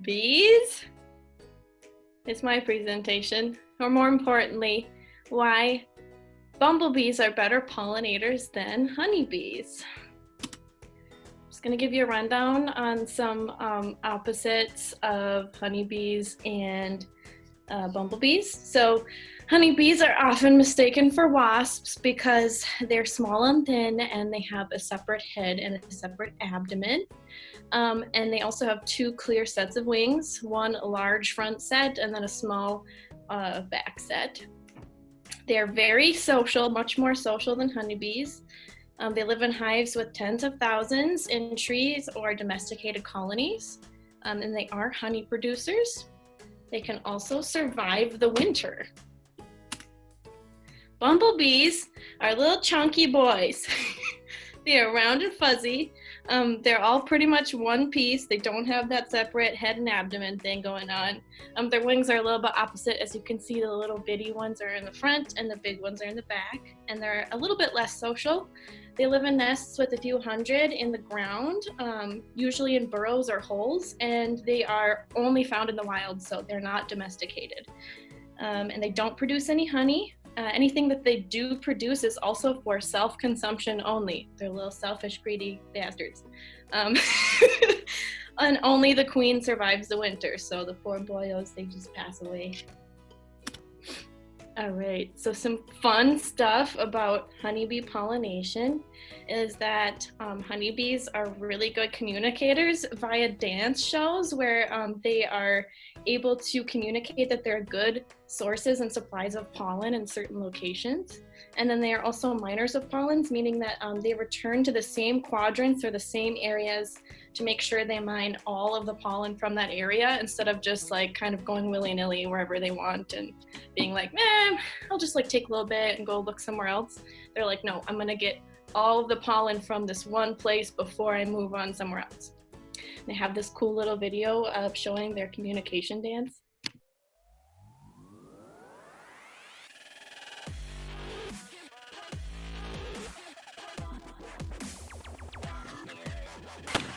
Bees is my presentation, or more importantly, why bumblebees are better pollinators than honeybees. I'm just going to give you a rundown on some opposites of honeybees and bumblebees. So honeybees are often mistaken for wasps because they're small and thin and they have a separate head and a separate abdomen. And they also have two clear sets of wings, one large front set and then a small back set. They're very social, much more social than honeybees. They live in hives with tens of thousands in trees or domesticated colonies, and they are honey producers. They can also survive the winter. Bumblebees are little chunky boys. They are round and fuzzy. They're all pretty much one piece. They don't have that separate head and abdomen thing going on. Their wings are a little bit opposite. As you can see, the little bitty ones are in the front and the big ones are in the back. And they're a little bit less social. They live in nests with a few hundred in the ground, usually in burrows or holes, and they are only found in the wild, so they're not domesticated. And they don't produce any honey. Anything that they do produce is also for self-consumption only. They're little selfish, greedy bastards. And only the queen survives the winter, so the poor boyos, they just pass away. All right, so some fun stuff about honeybee pollination is that honeybees are really good communicators via dance shows where they are able to communicate that they're good sources and supplies of pollen in certain locations. And then they are also miners of pollens, meaning that they return to the same quadrants or the same areas to make sure they mine all of the pollen from that area instead of just like kind of going willy-nilly wherever they want and being like, I'll just like take a little bit and go look somewhere else. They're like, no, I'm gonna get all of the pollen from this one place before I move on somewhere else. They have this cool little video of showing their communication dance.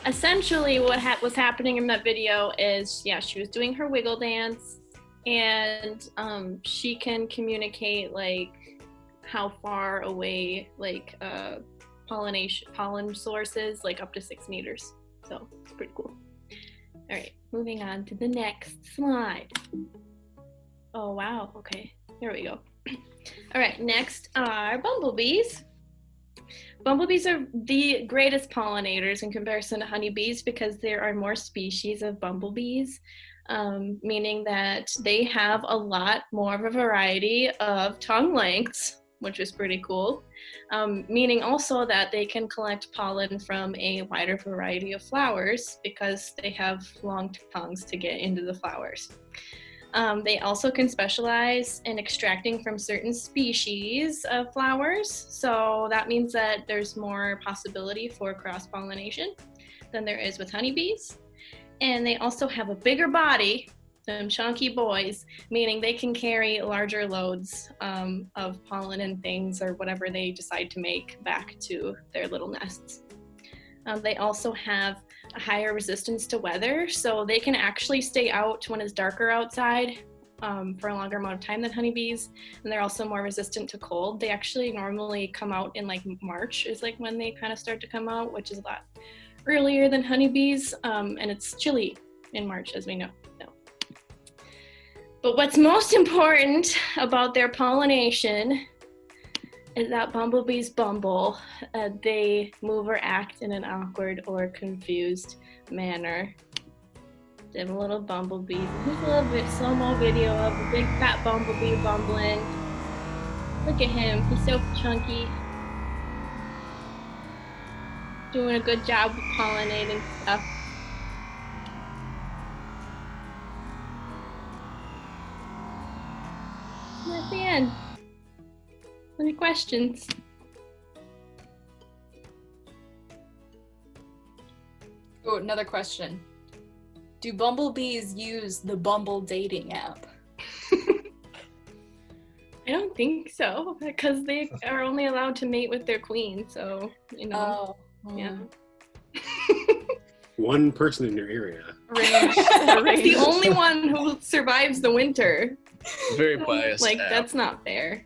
Essentially what was happening in that video is, she was doing her wiggle dance, and she can communicate like how far away like pollen sources, like up to 6 meters. So it's pretty cool. All right, moving on to the next slide. Oh wow, okay, there we go. All right, next are bumblebees. Bumblebees are the greatest pollinators in comparison to honeybees because there are more species of bumblebees, meaning that they have a lot more of a variety of tongue lengths, which is pretty cool, meaning also that they can collect pollen from a wider variety of flowers because they have long tongues to get into the flowers. They also can specialize in extracting from certain species of flowers, so that means that there's more possibility for cross-pollination than there is with honeybees. And they also have a bigger body, them chunky boys, meaning they can carry larger loads of pollen and things or whatever they decide to make back to their little nests. They also have a higher resistance to weather, so they can actually stay out when it's darker outside for a longer amount of time than honeybees, and they're also more resistant to cold. They actually normally come out in like March is like when they kind of start to come out, which is a lot earlier than honeybees, and it's chilly in March, as we know. But what's most important about their pollination is that bumblebees bumble. They move or act in an awkward or confused manner. Them little bumblebees. Here's a little bit slow-mo video of a big fat bumblebee bumbling. Look at him, he's so chunky. Doing a good job with pollinating stuff. And that's the end. Any questions? Oh, another question. Do bumblebees use the Bumble dating app? I don't think so, because they are only allowed to mate with their queen, so, you know. Oh. Yeah. one person in your area. Arranged. It's the only one who survives the winter. Very biased. Like, app. that's not fair.